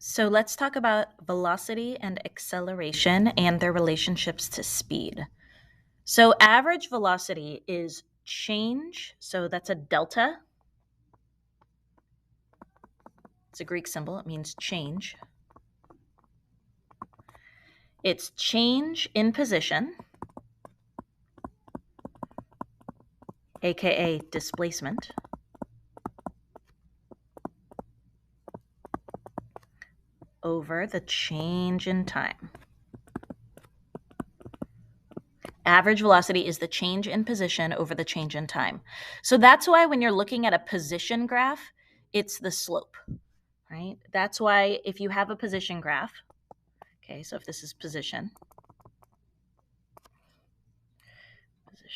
So let's talk about velocity and acceleration and their relationships to speed. So average velocity is change. So that's a delta. It's a Greek symbol. It means change. It's change in position, aka displacement, over the change in time. Average velocity is the change in position over the change in time. So that's why when you're looking at a position graph, it's the slope, right? That's why if you have a position graph, okay, so if this is position,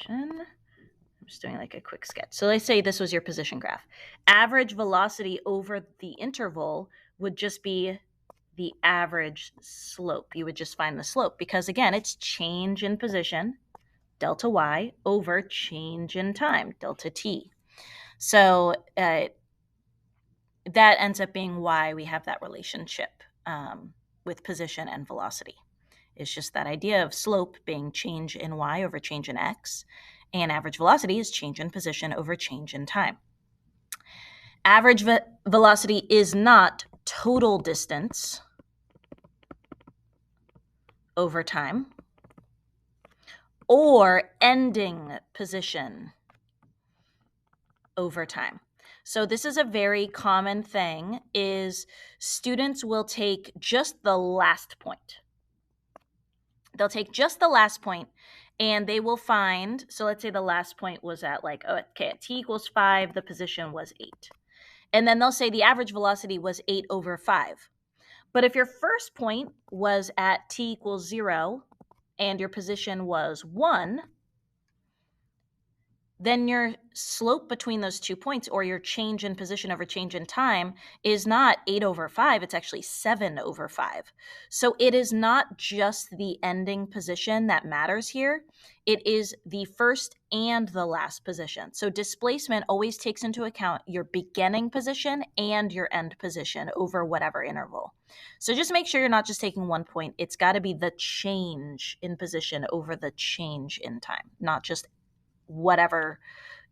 I'm just doing like a quick sketch. So let's say this was your position graph. Average velocity over the interval would just be the average slope. You would just find the slope because, again, it's change in position, delta y, over change in time, delta t. So that ends up being why we have that relationship with position and velocity. It's just that idea of slope being change in y over change in x, and average velocity is change in position over change in time. Average velocity is not total distance over time or ending position over time. So this is a very common thing is students will take just the last point. They'll take just the last point and they will find, so let's say the last point was at like, okay, at t equals 5, the position was 8. And then they'll say the average velocity was 8 over 5. But if your first point was at t equals 0 and your position was 1, then your slope between those 2 points, or your change in position over change in time, is not 8 over 5, it's actually 7 over 5. So it is not just the ending position that matters here, it is the first and the last position. So displacement always takes into account your beginning position and your end position over whatever interval. So just make sure you're not just taking 1 point, it's got to be the change in position over the change in time, not just whatever,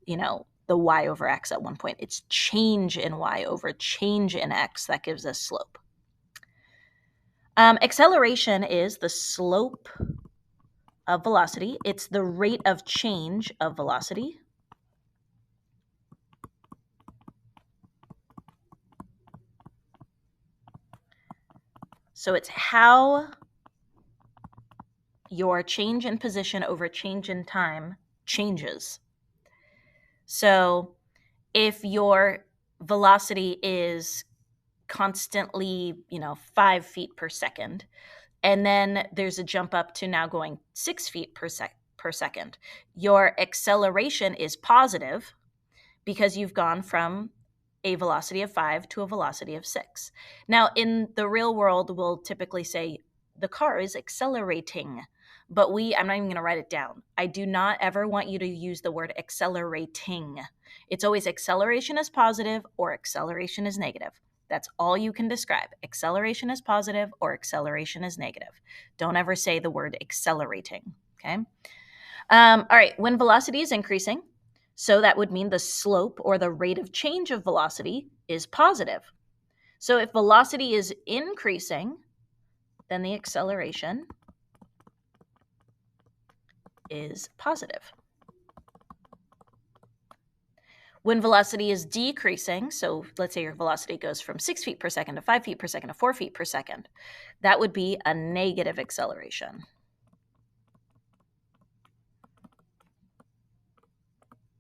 the y over x at 1 point. It's change in y over change in x that gives us slope. Acceleration is the slope of velocity. It's the rate of change of velocity. So it's how your change in position over change in time changes. So if your velocity is constantly, 5 feet per second, and then there's a jump up to now going 6 feet per second, your acceleration is positive because you've gone from a velocity of 5 to a velocity of 6. Now, in the real world, we'll typically say the car is accelerating, but I'm not even going to write it down. I do not ever want you to use the word accelerating. It's always acceleration is positive or acceleration is negative. That's all you can describe. Acceleration is positive or acceleration is negative. Don't ever say the word accelerating, okay? All right, when velocity is increasing, so that would mean the slope or the rate of change of velocity is positive. So if velocity is increasing, then the acceleration is positive. When velocity is decreasing, so let's say your velocity goes from 6 feet per second to 5 feet per second to 4 feet per second, that would be a negative acceleration.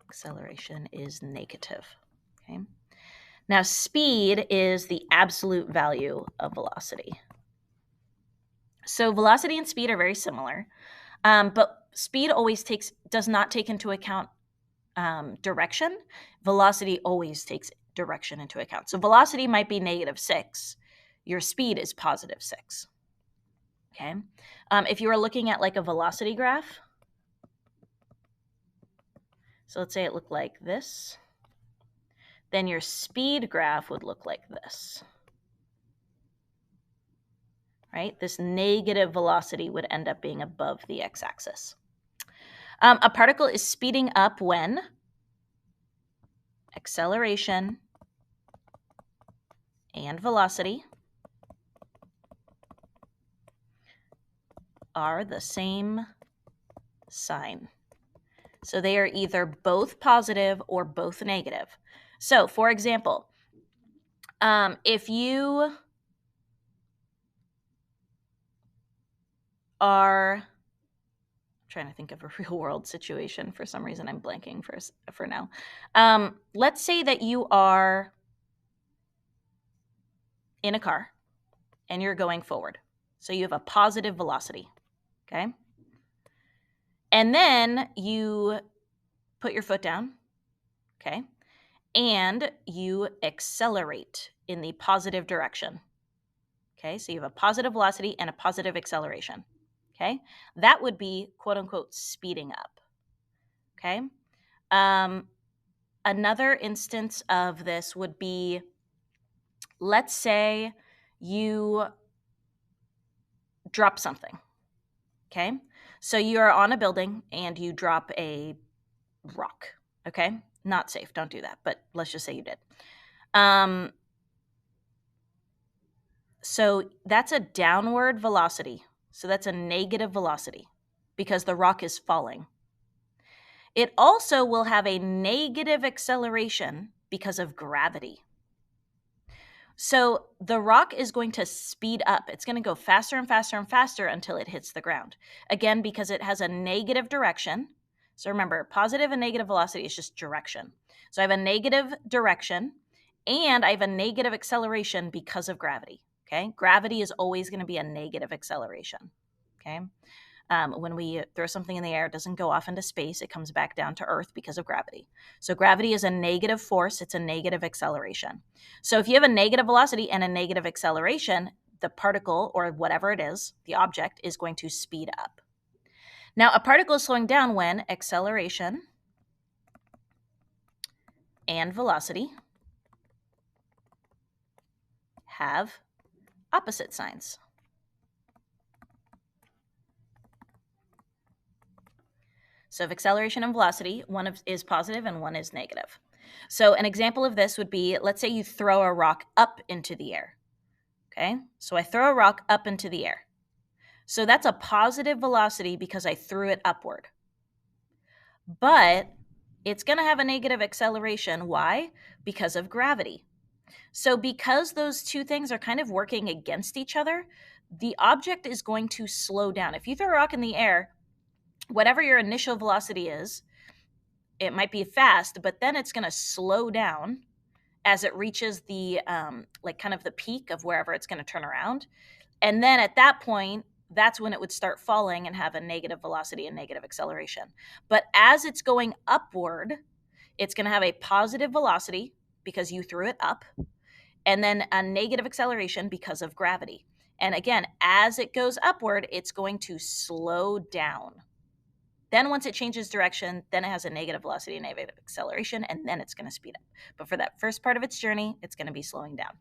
Acceleration is negative. Okay. Now, speed is the absolute value of velocity. So velocity and speed are very similar, but speed always does not take into account direction. Velocity always takes direction into account. So velocity might be -6. Your speed is +6. Okay. If you were looking at like a velocity graph, so let's say it looked like this, then your speed graph would look like this. right? This negative velocity would end up being above the x-axis. A particle is speeding up when acceleration and velocity are the same sign. So they are either both positive or both negative. So, for example, if you are trying to think of a real world situation, for some reason I'm blanking for now. Let's say that you are in a car and you're going forward. So you have a positive velocity, okay? And then you put your foot down, okay? And you accelerate in the positive direction. Okay, so you have a positive velocity and a positive acceleration. Okay, that would be quote unquote speeding up. Okay, another instance of this would be, let's say you drop something. Okay, so you're on a building and you drop a rock. Okay, not safe, don't do that, but let's just say you did. So that's a downward velocity. So that's a negative velocity because the rock is falling. It also will have a negative acceleration because of gravity. So the rock is going to speed up. It's going to go faster and faster and faster until it hits the ground. Again, because it has a negative direction. So remember, positive and negative velocity is just direction. So I have a negative direction and I have a negative acceleration because of gravity. Okay, gravity is always going to be a negative acceleration. Okay, when we throw something in the air, it doesn't go off into space. It comes back down to Earth because of gravity. So gravity is a negative force. It's a negative acceleration. So if you have a negative velocity and a negative acceleration, the particle or whatever it is, the object, is going to speed up. Now, a particle is slowing down when acceleration and velocity have opposite signs. So if acceleration and velocity, one is positive and one is negative. So an example of this would be, let's say you throw a rock up into the air. Okay, so I throw a rock up into the air. So that's a positive velocity because I threw it upward. But it's going to have a negative acceleration. Why? Because of gravity. So because those two things are kind of working against each other, the object is going to slow down. If you throw a rock in the air, whatever your initial velocity is, it might be fast, but then it's going to slow down as it reaches the like kind of the peak of wherever it's going to turn around. And then at that point, that's when it would start falling and have a negative velocity and negative acceleration. But as it's going upward, it's going to have a positive velocity because you threw it up, and then a negative acceleration because of gravity. And again, as it goes upward, it's going to slow down. Then once it changes direction, then it has a negative velocity and negative acceleration, and then it's going to speed up. But for that first part of its journey, it's going to be slowing down.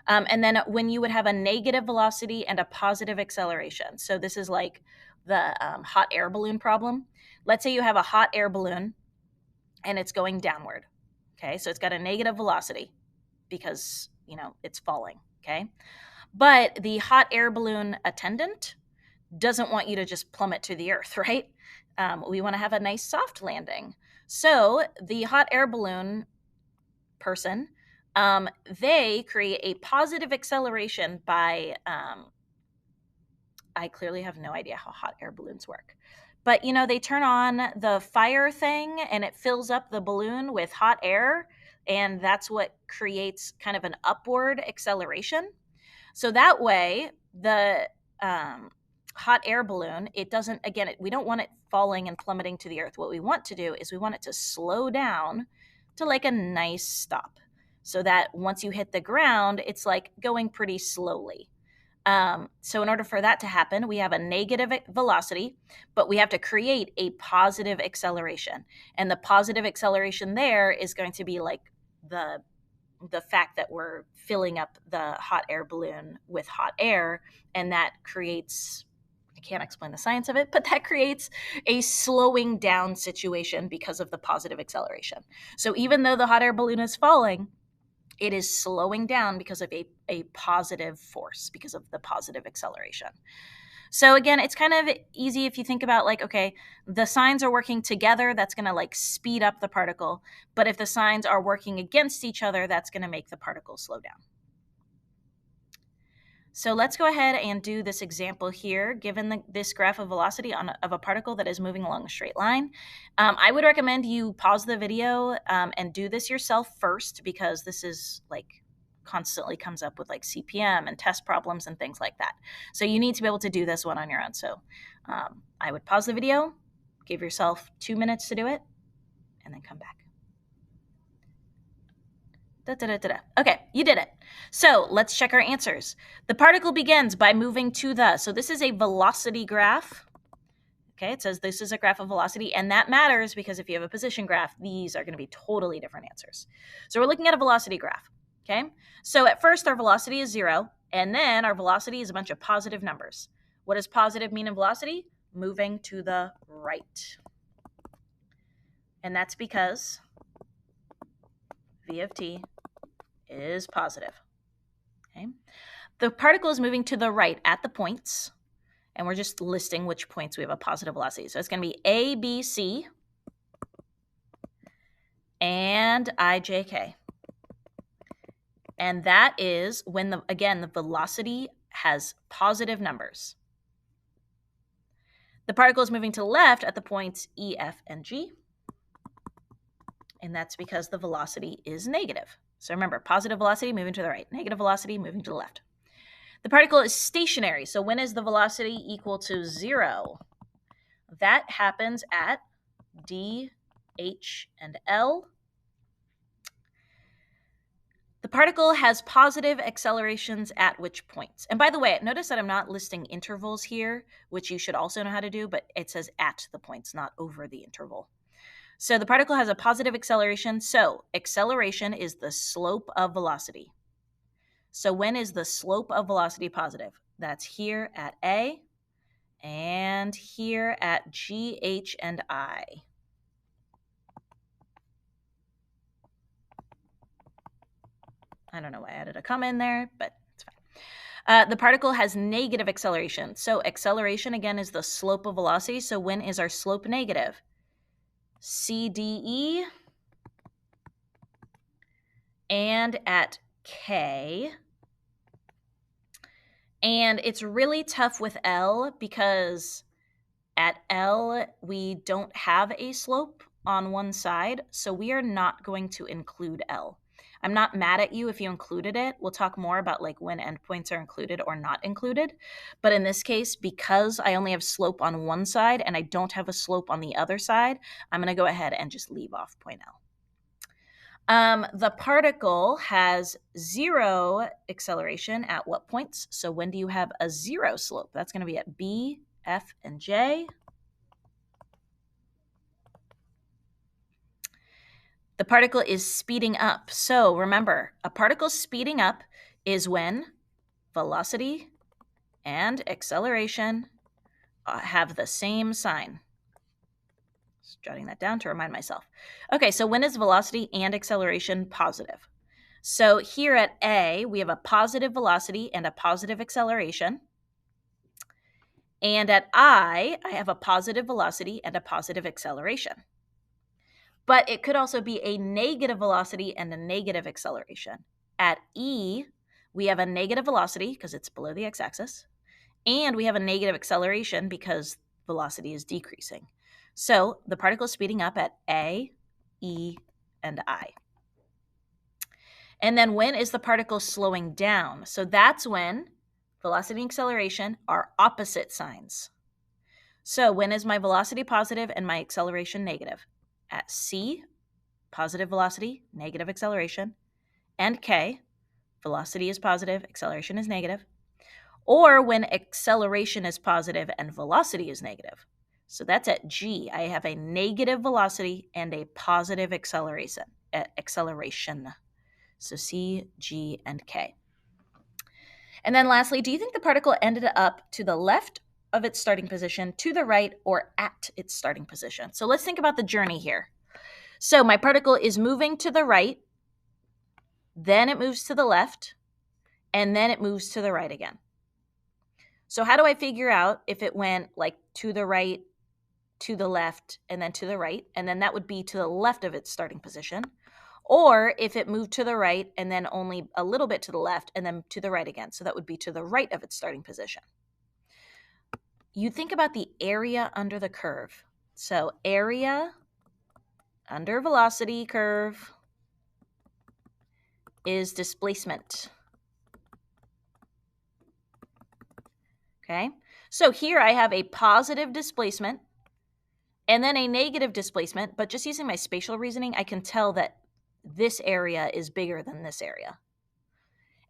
And then when you would have a negative velocity and a positive acceleration. So this is like the hot air balloon problem. Let's say you have a hot air balloon and it's going downward. Okay, so it's got a negative velocity because, it's falling. Okay, but the hot air balloon attendant doesn't want you to just plummet to the earth, right? We want to have a nice soft landing. So the hot air balloon person, they create a positive acceleration by, I clearly have no idea how hot air balloons work. But, they turn on the fire thing and it fills up the balloon with hot air. And that's what creates kind of an upward acceleration. So that way, the hot air balloon, it doesn't, again, we don't want it falling and plummeting to the earth. What we want to do is we want it to slow down to like a nice stop, so that once you hit the ground, it's like going pretty slowly. So in order for that to happen, we have a negative velocity, but we have to create a positive acceleration. And the positive acceleration there is going to be like the the fact that we're filling up the hot air balloon with hot air, and that creates, I can't explain the science of it, but that creates a slowing down situation because of the positive acceleration. So even though the hot air balloon is falling, it is slowing down because of a positive force, because of the positive acceleration. So again, it's kind of easy if you think about like, okay, the signs are working together, that's going to like speed up the particle. But if the signs are working against each other, that's going to make the particle slow down. So let's go ahead and do this example here. Given this graph of velocity of a particle that is moving along a straight line, I would recommend you pause the video and do this yourself first, because this is like constantly comes up with like CPM and test problems and things like that. So you need to be able to do this one on your own. So I would pause the video, give yourself 2 minutes to do it, and then come back. Okay, you did it. So let's check our answers. The particle begins by moving to the, so this is a velocity graph. Okay, it says this is a graph of velocity, and that matters because if you have a position graph, these are going to be totally different answers. So we're looking at a velocity graph. Okay, so at first our velocity is 0, and then our velocity is a bunch of positive numbers. What does positive mean in velocity? Moving to the right. And that's because v of t is positive. Okay, the particle is moving to the right at the points, and we're just listing which points we have a positive velocity. So it's going to be A, B, C, and I, J, K. And that is when, the velocity has positive numbers. The particle is moving to the left at the points E, F, and G. And that's because the velocity is negative. So remember, positive velocity moving to the right, negative velocity moving to the left. The particle is stationary. So when is the velocity equal to 0? That happens at D, H, and L. The particle has positive accelerations at which points? And by the way, notice that I'm not listing intervals here, which you should also know how to do, but it says at the points, not over the interval. So the particle has a positive acceleration. So acceleration is the slope of velocity. So when is the slope of velocity positive? That's here at A and here at G, H, and I. I don't know why I added a comma in there, but it's fine. The particle has negative acceleration. So acceleration, again, is the slope of velocity. So when is our slope negative? C, D, E, and at K. And it's really tough with L because at L, we don't have a slope on one side, so we are not going to include L. I'm not mad at you if you included it. We'll talk more about like when endpoints are included or not included. But in this case, because I only have slope on one side and I don't have a slope on the other side, I'm going to go ahead and just leave off point L. The particle has 0 acceleration at what points? So when do you have a 0 slope? That's going to be at B, F, and J. The particle is speeding up. So remember, a particle speeding up is when velocity and acceleration have the same sign. Just jotting that down to remind myself. Okay, so when is velocity and acceleration positive? So here at A, we have a positive velocity and a positive acceleration. And at I have a positive velocity and a positive acceleration. But it could also be a negative velocity and a negative acceleration. At E, we have a negative velocity because it's below the x-axis, and we have a negative acceleration because velocity is decreasing. So the particle is speeding up at A, E, and I. And then when is the particle slowing down? So that's when velocity and acceleration are opposite signs. So when is my velocity positive and my acceleration negative? At C, positive velocity, negative acceleration, and K, velocity is positive, acceleration is negative, or when acceleration is positive and velocity is negative. So that's at G. I have a negative velocity and a positive acceleration. So C, G, and K. And then lastly, do you think the particle ended up to the left of its starting position, to the right, or at its starting position? So let's think about the journey here. So my particle is moving to the right, then it moves to the left, and then it moves to the right again. So how do I figure out if it went like to the right, to the left, and then to the right? And then that would be to the left of its starting position. Or if it moved to the right and then only a little bit to the left and then to the right again. So that would be to the right of its starting position. You think about the area under the curve. So area under velocity curve is displacement. Okay, so here I have a positive displacement and then a negative displacement, but just using my spatial reasoning, I can tell that this area is bigger than this area.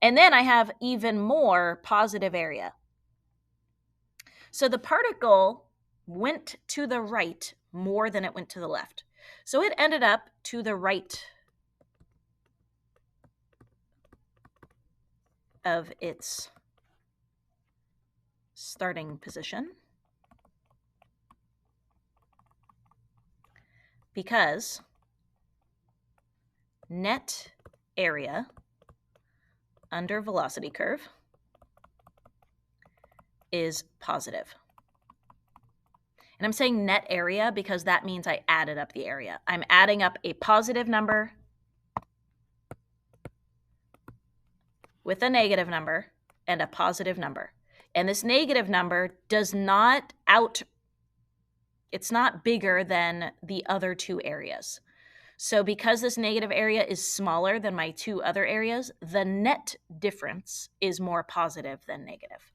And then I have even more positive area. So the particle went to the right more than it went to the left. So it ended up to the right of its starting position because net area under velocity curve is positive. And I'm saying net area because that means I added up the area. I'm adding up a positive number with a negative number and a positive number. And this negative number does not it's not bigger than the other two areas. So because this negative area is smaller than my two other areas, the net difference is more positive than negative.